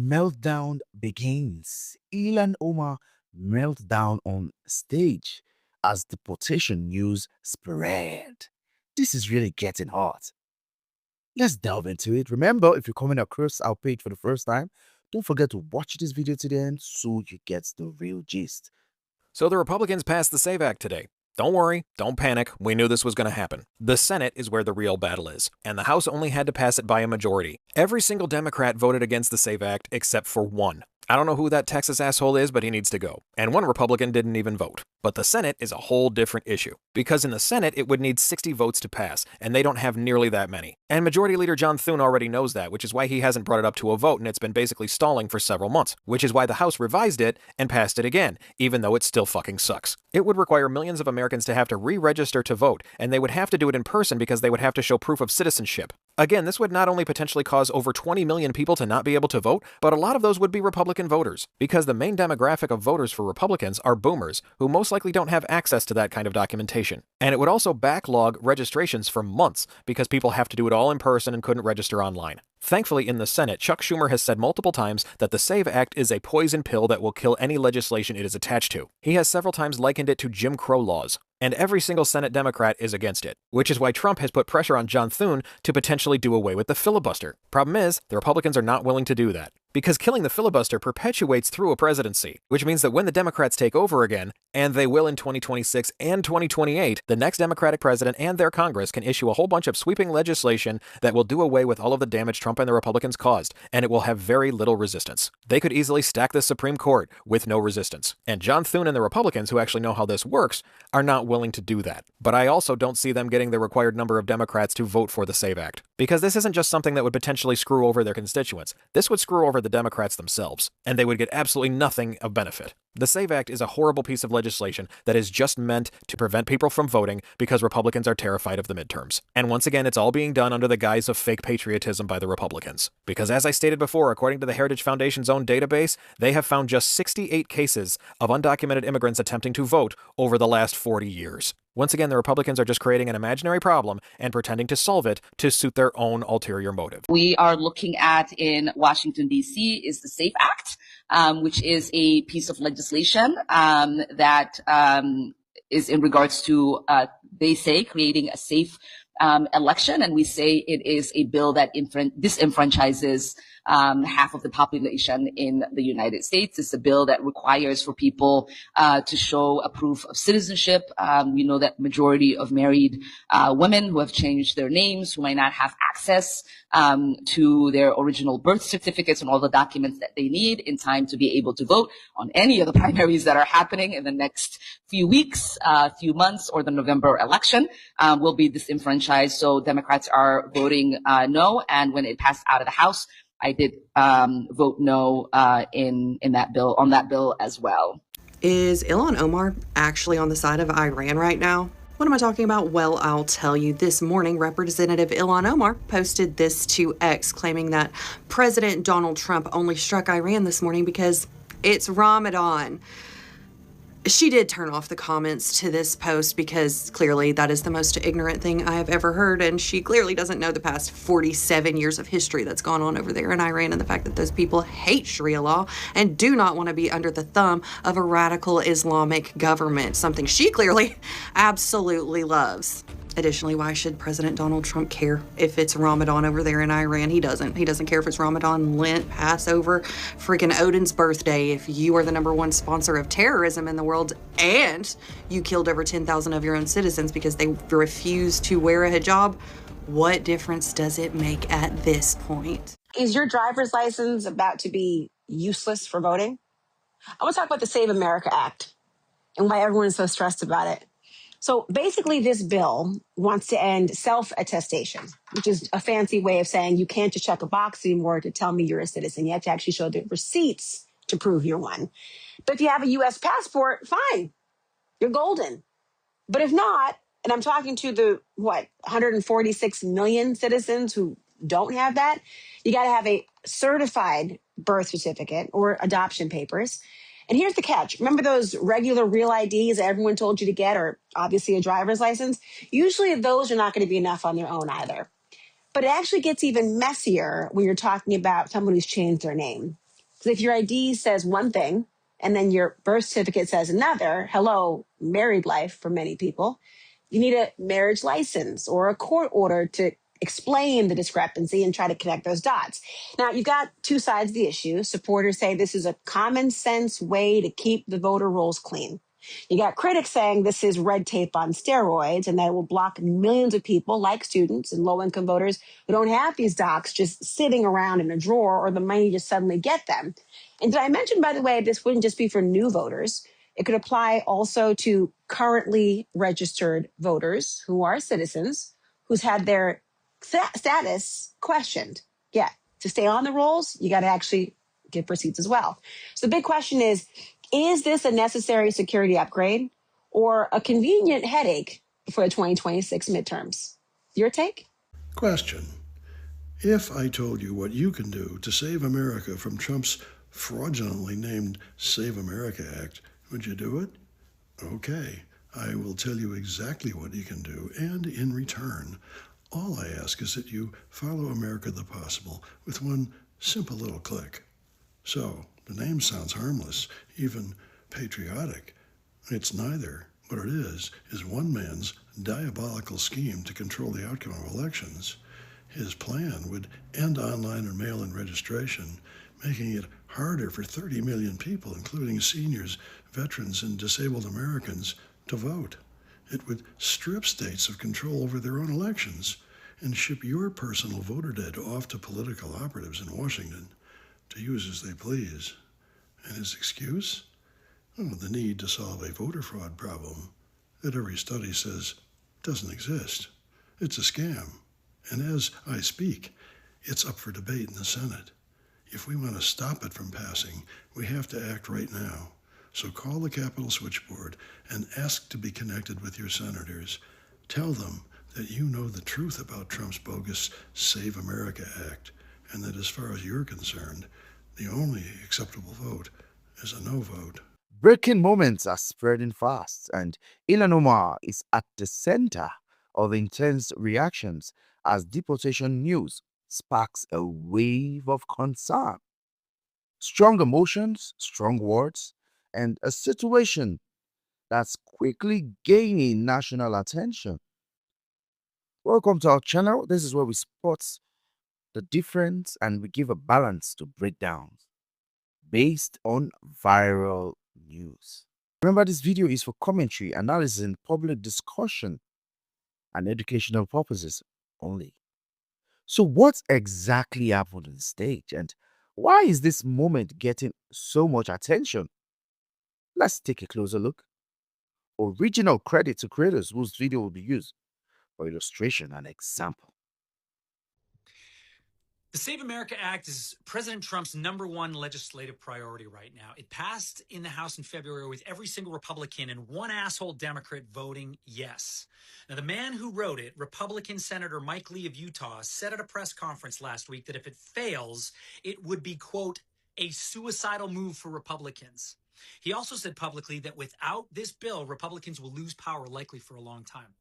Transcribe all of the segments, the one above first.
Meltdown begins. ILHAN Omar meltdown on stage as deportation news spread. This is really getting hot. Let's delve into it. Remember, if you're coming across our page for the first time, don't forget to watch this video to the end so you get the real gist. So the Republicans passed the SAVE Act today. Don't worry, don't panic, we knew this was going to happen. The Senate is where the real battle is, and the House only had to pass it by a majority. Every single Democrat voted against the SAVE Act except for one. I don't know who that Texas asshole is, but he needs to go. And one Republican didn't even vote. But the Senate is a whole different issue. Because in the Senate, it would need 60 votes to pass, and they don't have nearly that many. And Majority Leader John Thune already knows that, which is why he hasn't brought it up to a vote, and it's been basically stalling for several months. Which is why the House revised it and passed it again, even though it still fucking sucks. It would require millions of Americans to have to re-register to vote, and they would have to do it in person because they would have to show proof of citizenship. Again, this would not only potentially cause over 20 million people to not be able to vote, but a lot of those would be Republican voters, because the main demographic of voters for Republicans are boomers, who most likely don't have access to that kind of documentation. And it would also backlog registrations for months, because people have to do it all in person and couldn't register online. Thankfully, in the Senate, Chuck Schumer has said multiple times that the SAVE Act is a poison pill that will kill any legislation it is attached to. He has several times likened it to Jim Crow laws, and every single Senate Democrat is against it, which is why Trump has put pressure on John Thune to potentially do away with the filibuster. Problem is, the Republicans are not willing to do that, because killing the filibuster perpetuates through a presidency, which means that when the Democrats take over again, and they will in 2026 and 2028, the next Democratic president and their Congress can issue a whole bunch of sweeping legislation that will do away with all of the damage Trump and the Republicans caused, and it will have very little resistance. They could easily stack the Supreme Court with no resistance. And John Thune and the Republicans, who actually know how this works, are not willing to do that. But I also don't see them getting the required number of Democrats to vote for the SAVE Act. Because this isn't just something that would potentially screw over their constituents. This would screw over the Democrats themselves, and they would get absolutely nothing of benefit. The SAVE Act is a horrible piece of legislation that is just meant to prevent people from voting because Republicans are terrified of the midterms. And once again, it's all being done under the guise of fake patriotism by the Republicans. Because as I stated before, according to the Heritage Foundation's own database, they have found just 68 cases of undocumented immigrants attempting to vote over the last 40 years. Once again, the Republicans are just creating an imaginary problem and pretending to solve it to suit their own ulterior motive. We are looking at in Washington, D.C. is the SAFE Act, which is a piece of legislation that is in regards to, they say, creating a safe election. And we say it is a bill that disenfranchises half of the population in the United States. It's a bill that requires for people to show a proof of citizenship. We know that majority of married women who have changed their names, who might not have access to their original birth certificates and all the documents that they need in time to be able to vote on any of the primaries that are happening in the next few weeks, few months, or the November election, will be disenfranchised. So Democrats are voting no. And when it passed out of the House, I did vote no in that bill, on that bill as well. Is ILHAN Omar actually on the side of Iran right now? What am I talking about? Well, I'll tell you. This morning, Representative ILHAN Omar posted this to X, claiming that President Donald Trump only struck Iran this morning because it's Ramadan. She did turn off the comments to this post because clearly that is the most ignorant thing I have ever heard, and she clearly doesn't know the past 47 years of history that's gone on over there in Iran and the fact that those people hate Sharia law and do not want to be under the thumb of a radical Islamic government, something she clearly absolutely loves. Additionally, why should President Donald Trump care if it's Ramadan over there in Iran? He doesn't. He doesn't care if it's Ramadan, Lent, Passover, freaking Odin's birthday. If you are the #1 sponsor of terrorism in the world and you killed over 10,000 of your own citizens because they refused to wear a hijab, what difference does it make at this point? Is your driver's license about to be useless for voting? I want to talk about the Save America Act and why everyone is so stressed about it. So basically, this bill wants to end self-attestation, which is a fancy way of saying you can't just check a box anymore to tell me you're a citizen. You have to actually show the receipts to prove you're one. But if you have a U.S. passport, fine, you're golden. But if not, and I'm talking to the, 146 million citizens who don't have that, you got to have a certified birth certificate or adoption papers. And here's the catch. Remember those regular real IDs that everyone told you to get, or obviously a driver's license? Usually those are not going to be enough on their own either. But it actually gets even messier when you're talking about someone who's changed their name. So if your ID says one thing and then your birth certificate says another, hello, married life for many people, you need a marriage license or a court order to explain the discrepancy and try to connect those dots. Now, you've got two sides of the issue. Supporters say this is a common sense way to keep the voter rolls clean. You got critics saying this is red tape on steroids and that it will block millions of people like students and low income voters who don't have these docs just sitting around in a drawer or the money just suddenly get them. And did I mention, by the way, this wouldn't just be for new voters? It could apply also to currently registered voters who are citizens who's had their status questioned. Yeah, to stay on the rolls, you got to actually get receipts as well. So the big question is this a necessary security upgrade or a convenient headache for the 2026 midterms? Your take? Question. If I told you what you can do to save America from Trump's fraudulently named Save America Act, would you do it? Okay, I will tell you exactly what you can do, and in return, all I ask is that you follow America the Possible with one simple little click. So, the name sounds harmless, even patriotic. It's neither. What it is one man's diabolical scheme to control the outcome of elections. His plan would end online and mail-in registration, making it harder for 30 million people, including seniors, veterans, and disabled Americans, to vote. It would strip states of control over their own elections and ship your personal voter data off to political operatives in Washington to use as they please. And his excuse? Oh, the need to solve a voter fraud problem that every study says doesn't exist. It's a scam. And as I speak, it's up for debate in the Senate. If we want to stop it from passing, we have to act right now. So call the Capitol switchboard and ask to be connected with your senators. Tell them that you know the truth about Trump's bogus Save America Act, and that as far as you're concerned, the only acceptable vote is a no vote. Breaking moments are spreading fast, and ILHAN OMAR is at the center of intense reactions as deportation news sparks a wave of concern. Strong emotions, strong words, and a situation that's quickly gaining national attention. Welcome to our channel. This is where we spot the difference and we give a balance to breakdowns based on viral news. Remember, this video is for commentary, analysis, and public discussion and educational purposes only. So what exactly happened on the stage, and why is this moment getting so much attention? Let's take a closer look. Original credit to creators whose video will be used for illustration and example. The Save America Act is President Trump's #1 legislative priority right now. It passed in the House in February with every single Republican and one asshole Democrat voting yes. Now, the man who wrote it, Republican Senator Mike Lee of Utah, said at a press conference last week that if it fails, it would be, quote, a suicidal move for Republicans. He also said publicly that without this bill, Republicans will lose power likely for a long time.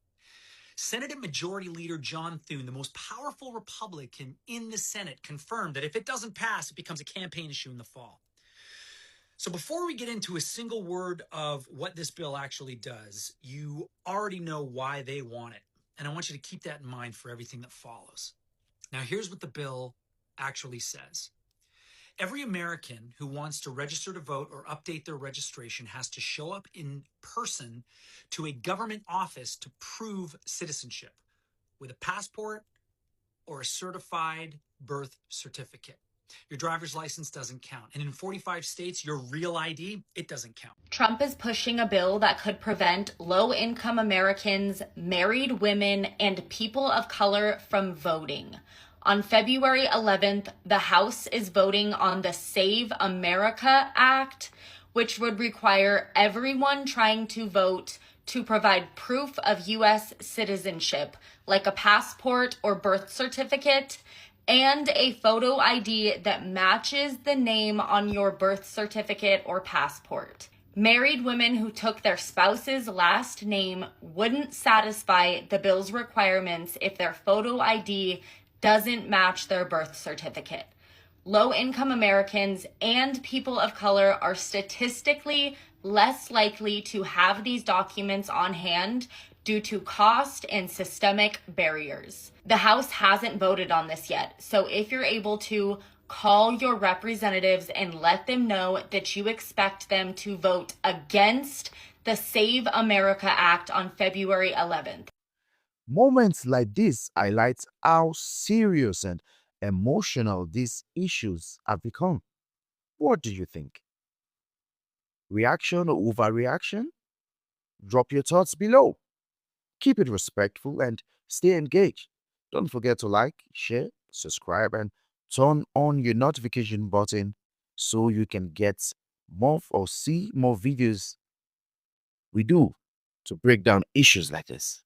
Senate Majority Leader John Thune, the most powerful Republican in the Senate, confirmed that if it doesn't pass, it becomes a campaign issue in the fall. So before we get into a single word of what this bill actually does, you already know why they want it. And I want you to keep that in mind for everything that follows. Now, here's what the bill actually says. Every American who wants to register to vote or update their registration has to show up in person to a government office to prove citizenship with a passport or a certified birth certificate. Your driver's license doesn't count. And in 45 states, your real ID, it doesn't count. Trump is pushing a bill that could prevent low-income Americans, married women, and people of color from voting. On February 11th, the House is voting on the Save America Act, which would require everyone trying to vote to provide proof of U.S. citizenship, like a passport or birth certificate, and a photo ID that matches the name on your birth certificate or passport. Married women who took their spouse's last name wouldn't satisfy the bill's requirements if their photo ID doesn't match their birth certificate. low-income Americans and people of color are statistically less likely to have these documents on hand due to cost and systemic barriers. The House hasn't voted on this yet, so if you're able to, call your representatives and let them know that you expect them to vote against the Save America Act on February 11th. Moments like this highlight how serious and emotional these issues have become. What do you think? Reaction or overreaction? Drop your thoughts below. Keep it respectful and stay engaged. Don't forget to like, share, subscribe, and turn on your notification button so you can get more or see more videos we do to break down issues like this.